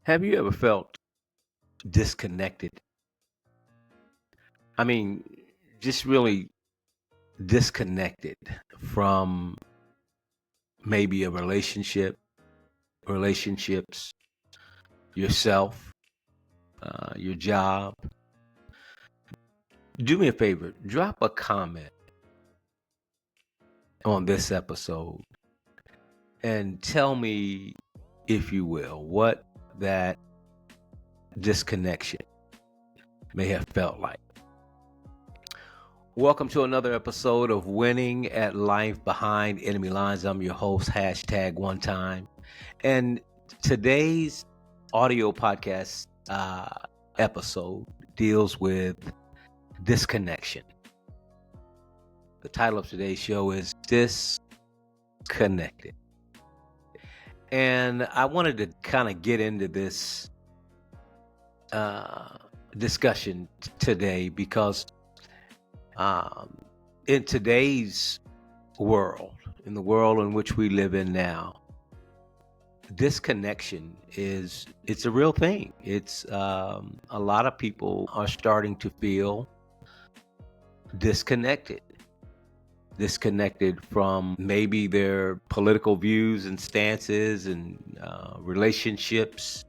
Have you ever felt disconnected? I mean, just really disconnected from maybe a relationship, relationships, yourself, your job. Do me a favor, drop a comment on this episode and tell me, if you will, what that disconnection may have felt like. Welcome to another episode of Winning at Life Behind Enemy Lines. I'm your host, hashtag one time. And today's audio podcast episode deals with disconnection. The title of today's show is Disconnected. And I wanted to kind of get into this discussion today because in today's world, in the world in which we live in now, disconnection it's a real thing. It's a lot of people are starting to feel disconnected from maybe their political views and stances and relationships,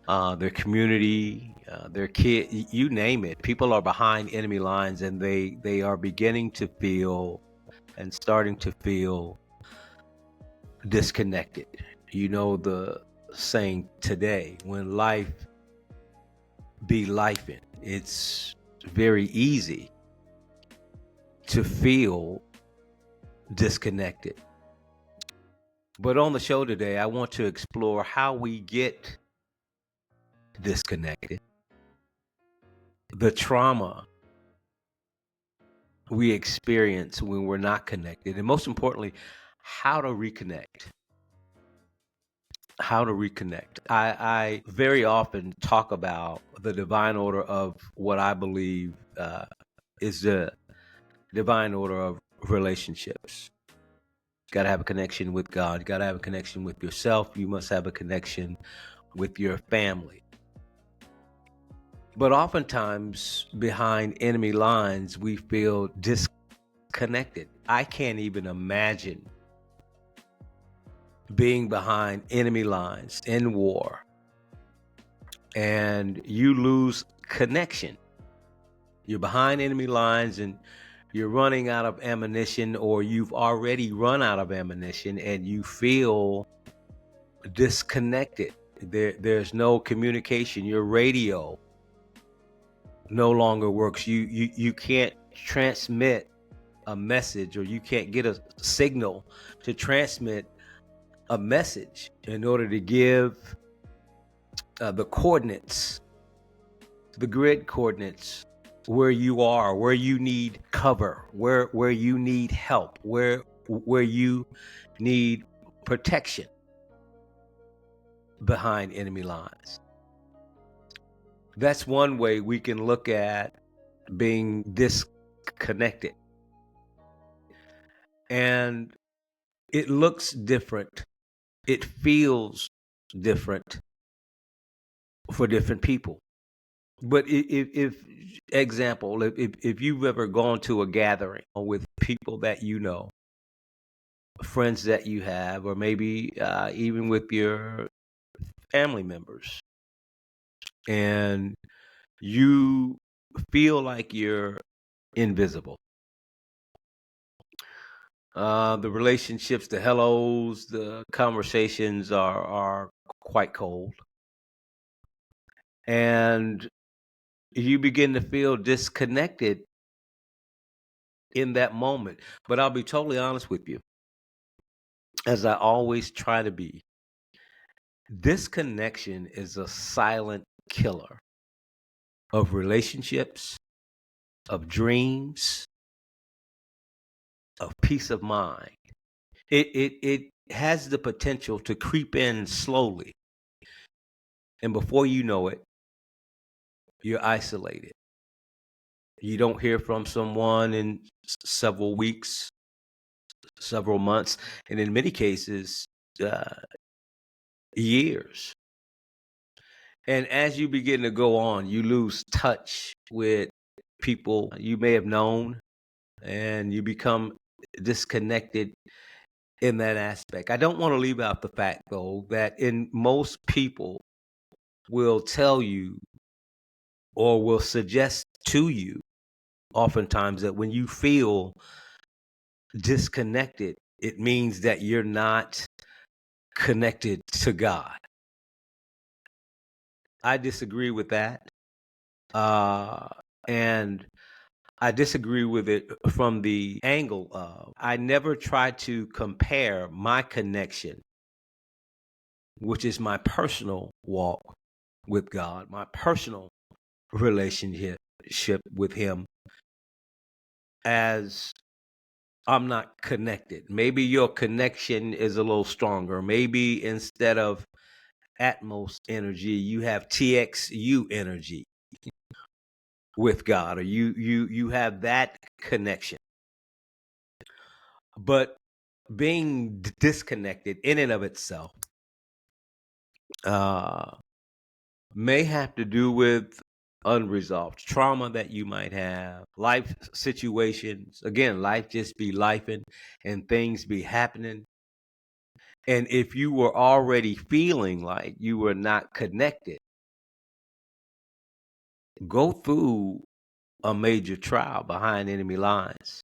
their community, their kid, you name it. People are behind enemy lines, and they are beginning to feel and starting to feel disconnected. You know the saying today, when life be lifing, it's very easy to feel disconnected. But on the show today, I want to explore how we get disconnected, the trauma we experience when we're not connected, and most importantly, how to reconnect. I very often talk about the divine order of what I believe is the divine order of relationships. You got to have a connection with God. You got to have a connection with yourself. You must have a connection with your family. But oftentimes behind enemy lines, we feel disconnected. I can't even imagine being behind enemy lines in war and you lose connection. You're behind enemy lines and you're running out of ammunition, or you've already run out of ammunition and you feel disconnected. There's no communication. Your radio no longer works. You can't transmit a message, or you can't get a signal to transmit a message in order to give the coordinates, the grid coordinates, where you are, where you need cover, where you need help, where you need protection behind enemy lines. That's one way we can look at being disconnected. And it looks different. It feels different for different people. But if example, if you've ever gone to a gathering with people that you know, friends that you have, or maybe even with your family members, and you feel like you're invisible. The relationships, the hellos, the conversations are quite cold. And you begin to feel disconnected in that moment. But I'll be totally honest with you, as I always try to be. Disconnection is a silent killer of relationships, of dreams, of peace of mind. It has the potential to creep in slowly. And before you know it, you're isolated. You don't hear from someone in several weeks, several months, and in many cases, years. And as you begin to go on, you lose touch with people you may have known, and you become disconnected in that aspect. I don't want to leave out the fact, though, that in most people will tell you or will suggest to you oftentimes that when you feel disconnected, it means that you're not connected to God. I disagree with that. And I disagree with it from the angle of I never try to compare my connection, which is my personal walk with God, my personal relationship with Him, as I'm not connected. Maybe your connection is a little stronger. Maybe instead of Atmos energy, you have TXU energy with God, or you have that connection. But being disconnected in and of itself may have to do with unresolved trauma that you might have, life situations. Again, life just be lifing and things be happening. And if you were already feeling like you were not connected, go through a major trial behind enemy lines,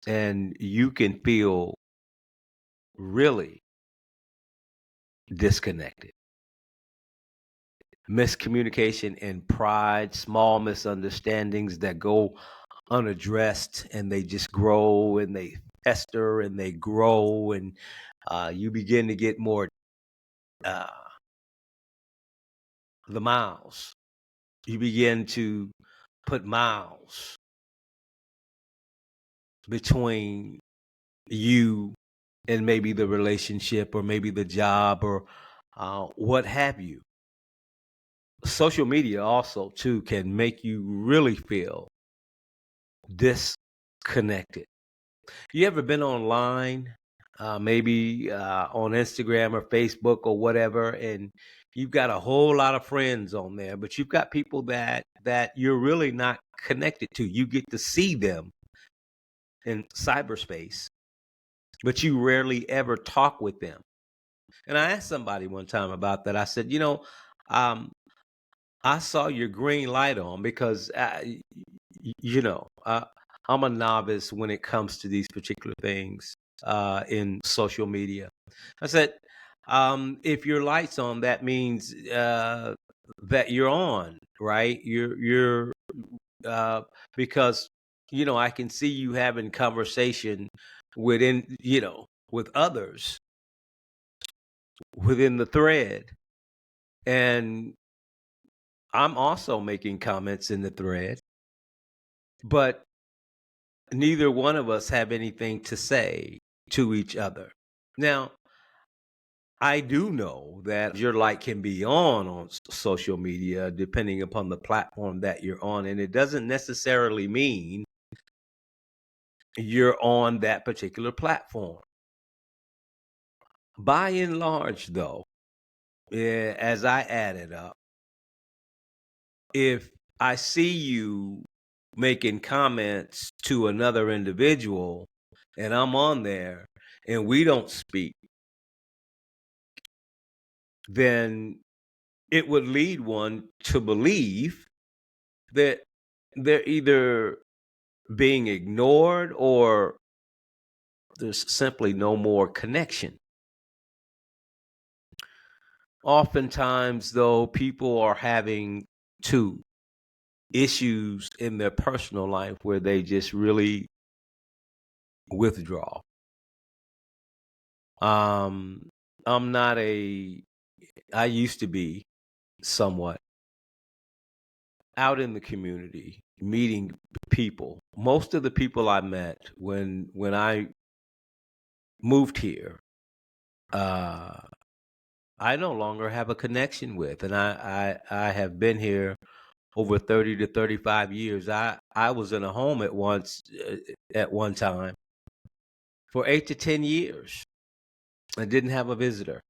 and you can feel really disconnected. Miscommunication and pride, small misunderstandings that go unaddressed, and they just grow and they fester and they grow, and you begin to get more uh, the miles. You begin to put miles between you and maybe the relationship or maybe the job or what have you. Social media also too can make you really feel disconnected. You ever been online, maybe on Instagram or Facebook or whatever, and you've got a whole lot of friends on there, but you've got people that you're really not connected to. You get to see them in cyberspace, but you rarely ever talk with them. And I asked somebody one time about that. I said, um, I saw your green light on because, I'm a novice when it comes to these particular things in social media. I said, if your light's on, that means that you're on, right? You're uh, because I can see you having conversation with others within the thread, and I'm also making comments in the thread, but neither one of us have anything to say to each other. Now, I do know that your light can be on social media depending upon the platform that you're on, and it doesn't necessarily mean you're on that particular platform. By and large, though, as I added up, if I see you making comments to another individual and I'm on there and we don't speak, then it would lead one to believe that they're either being ignored or there's simply no more connection. Oftentimes, though, people are having two issues in their personal life where they just really withdraw. Um, I'm not I used to be somewhat out in the community, meeting people. Most of the people I met when I moved here, I no longer have a connection with, and I have been here over 30 to 35 years. I was in a home at one time for 8 to 10 years. I didn't have a visitor.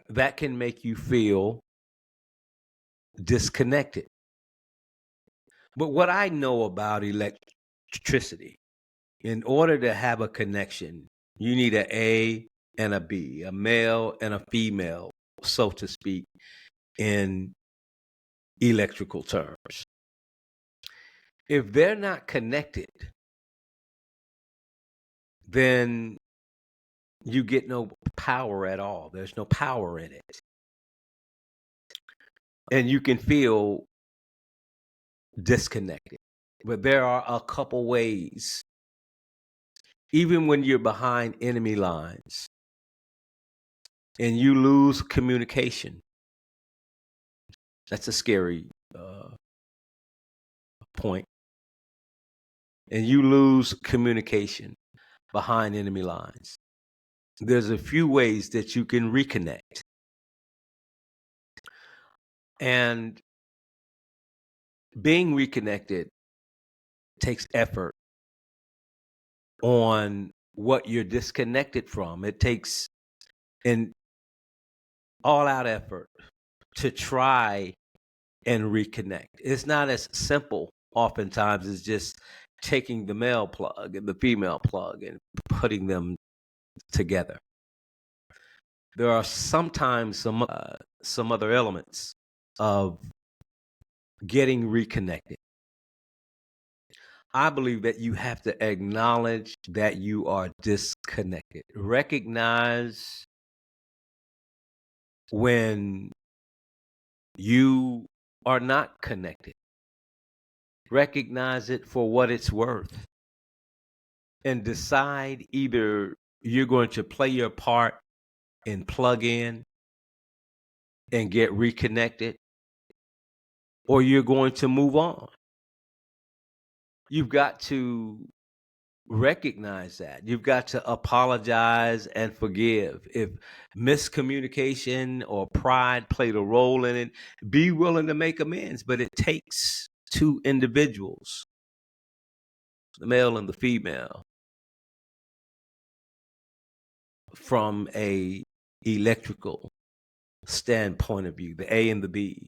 that can make you feel disconnected. But what I know about electricity, in order to have a connection, you need an A and a B, a male and a female, so to speak, in electrical terms. If they're not connected, then you get no power at all. There's no power in it. And you can feel disconnected. But there are a couple ways, even when you're behind enemy lines and you lose communication. That's a scary point. And you lose communication behind enemy lines. There's a few ways that you can reconnect. And being reconnected takes effort on what you're disconnected from. It takes an all-out effort to try and reconnect. It's not as simple oftentimes as just taking the male plug and the female plug and putting them together. There are sometimes some other elements of getting reconnected. I believe that you have to acknowledge that you are disconnected. Recognize when you are not connected. Recognize it for what it's worth. And decide either you're going to play your part and plug in and get reconnected, or you're going to move on. You've got to recognize that. You've got to apologize and forgive. If miscommunication or pride played a role in it, be willing to make amends. But it takes two individuals, the male and the female, from a electrical standpoint of view, the A and the B.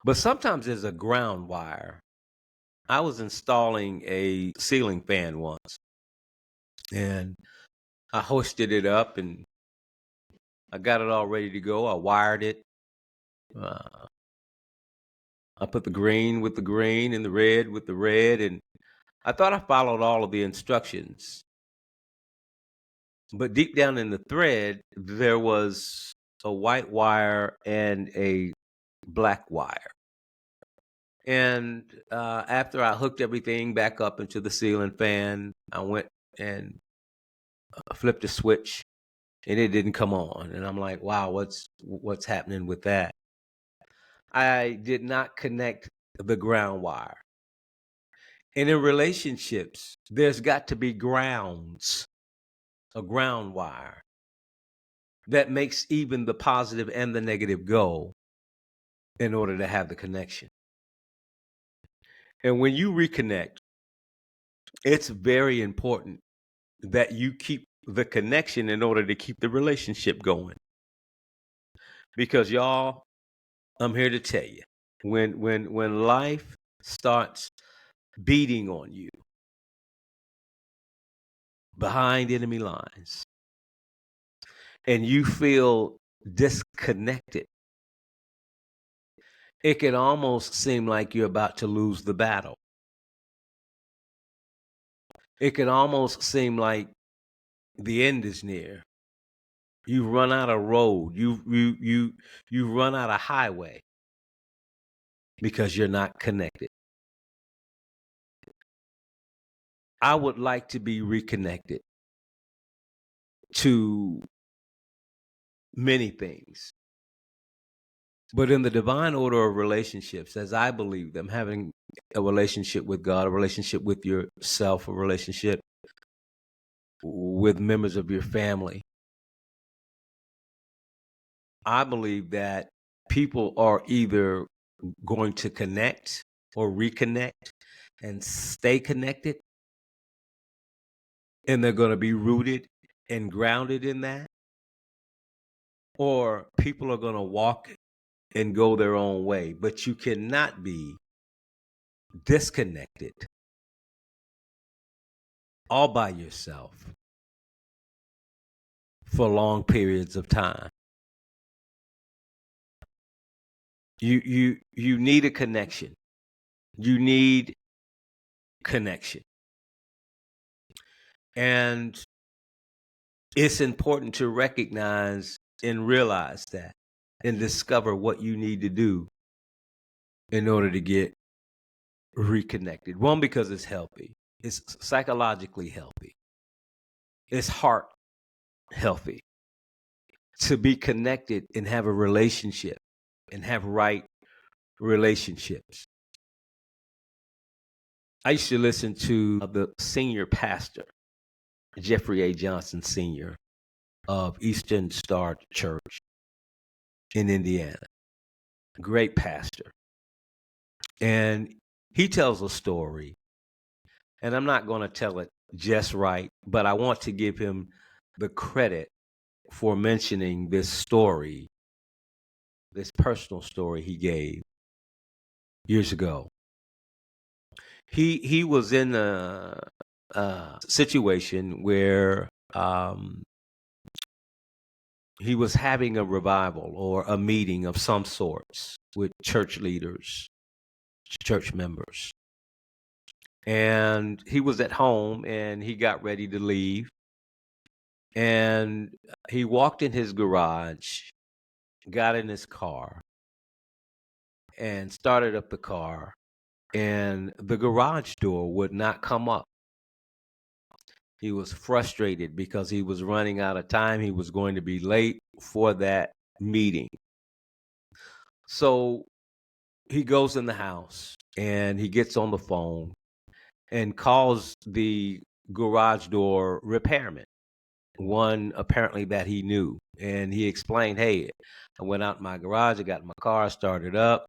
But sometimes there's a ground wire. I was installing a ceiling fan once, and I hoisted it up and I got it all ready to go. I wired it. I put the green with the green and the red with the red, and I thought I followed all of the instructions. But deep down in the thread, there was a white wire and a black wire. And after I hooked everything back up into the ceiling fan, I went and flipped a switch, and it didn't come on. And I'm like, wow, what's happening with that? I did not connect the ground wire. And in relationships, there's got to be grounds, a ground wire that makes even the positive and the negative go in order to have the connection. And when you reconnect, it's very important that you keep the connection in order to keep the relationship going. Because y'all, I'm here to tell you, when life starts beating on you behind enemy lines and you feel disconnected, it can almost seem like you're about to lose the battle. It can almost seem like the end is near. You've run out of road. You run out of highway because you're not connected. I would like to be reconnected to many things. But in the divine order of relationships, as I believe them, having a relationship with God, a relationship with yourself, a relationship with members of your family, I believe that people are either going to connect or reconnect and stay connected, and they're going to be rooted and grounded in that, or people are going to walk and go their own way, but you cannot be disconnected all by yourself for long periods of time. You need a connection. You need connection. And it's important to recognize and realize that and discover what you need to do in order to get reconnected. One, because it's healthy. It's psychologically healthy. It's heart healthy. To be connected and have a relationship and have right relationships. I used to listen to the senior pastor, Jeffrey A. Johnson Sr. of Eastern Star Church in Indiana. Great pastor. And he tells a story, and I'm not going to tell it just right, but I want to give him the credit for mentioning this story, this personal story he gave years ago. He was in a situation where he was having a revival or a meeting of some sorts with church leaders, church members. And he was at home and he got ready to leave. And he walked in his garage, got in his car, and started up the car. And the garage door would not come up. He was frustrated because he was running out of time. He was going to be late for that meeting. So he goes in the house and he gets on the phone and calls the garage door repairman, one apparently that he knew. And he explained, hey, I went out in my garage, I got my car started up,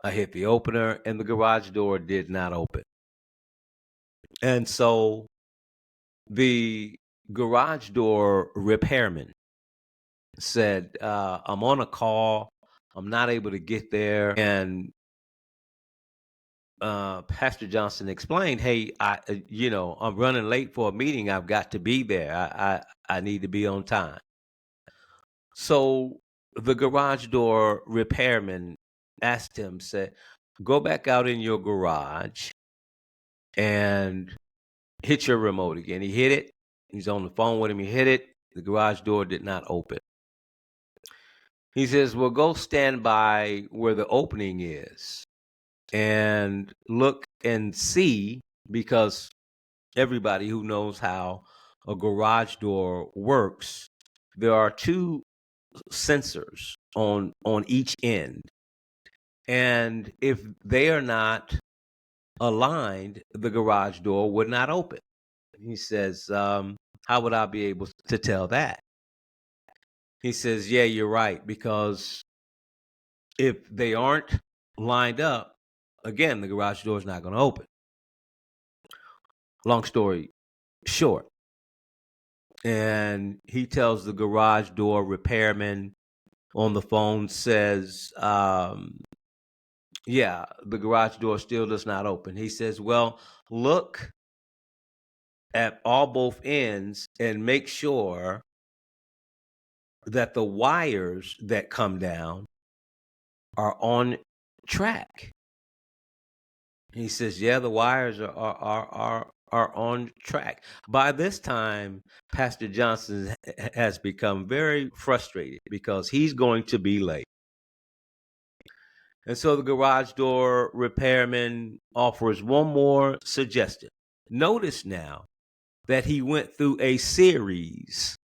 I hit the opener, and the garage door did not open. And so the garage door repairman said, I'm on a call, I'm not able to get there. And Pastor Johnson explained, hey, I'm running late for a meeting. I've got to be there. I need to be on time. So the garage door repairman asked him, said, go back out in your garage and hit your remote again. He hit it. He's on the phone with him. He hit it. The garage door did not open. He says, well, go stand by where the opening is and look and see, because everybody who knows how a garage door works, there are two sensors on each end. And if they are not aligned, the garage door would not open. He says, how would I be able to tell that? He says, yeah, you're right, because if they aren't lined up, again, the garage door is not going to open. Long story short. And he tells the garage door repairman on the phone, says, yeah, the garage door still does not open. He says, well, look at both ends and make sure that the wires that come down are on track. He says, yeah, the wires are on track. By this time, Pastor Johnson has become very frustrated because he's going to be late. And so the garage door repairman offers one more suggestion. Notice now that he went through a series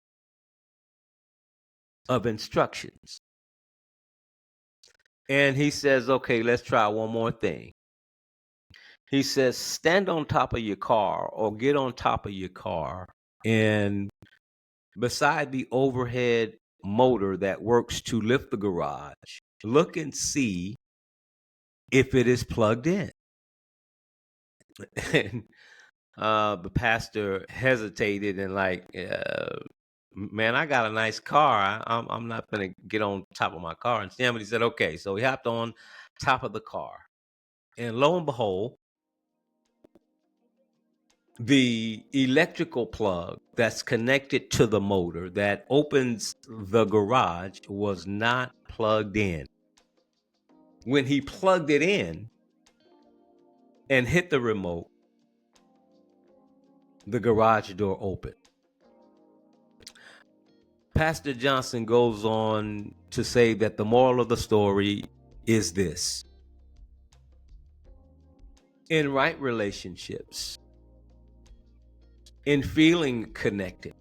of instructions. And he says, okay, let's try one more thing. He says, stand on top of your car or get on top of your car, and beside the overhead motor that works to lift the garage, look and see if it is plugged in. And the pastor hesitated and man, I got a nice car. I'm not gonna get on top of my car. And somebody said, okay. So he hopped on top of the car, and lo and behold, the electrical plug that's connected to the motor that opens the garage was not plugged in. When he plugged it in and hit the remote, the garage door opened. Pastor Johnson goes on to say that the moral of the story is this: in right relationships, in feeling connected,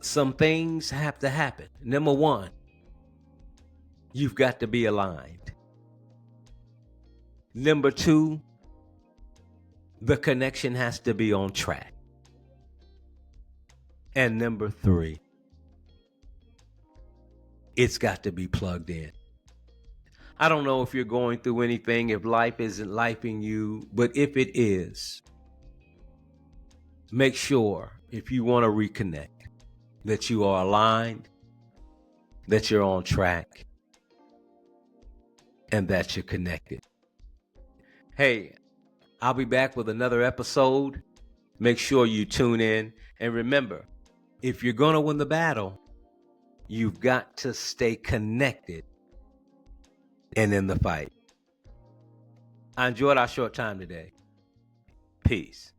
some things have to happen. Number one, you've got to be aligned. Number two, the connection has to be on track. And number three, it's got to be plugged in. I don't know if you're going through anything, if life isn't lifing you, but if it is, make sure, if you want to reconnect, that you are aligned, that you're on track, and that you're connected. Hey, I'll be back with another episode. Make sure you tune in. And remember, if you're going to win the battle, you've got to stay connected and in the fight. I enjoyed our short time today. Peace.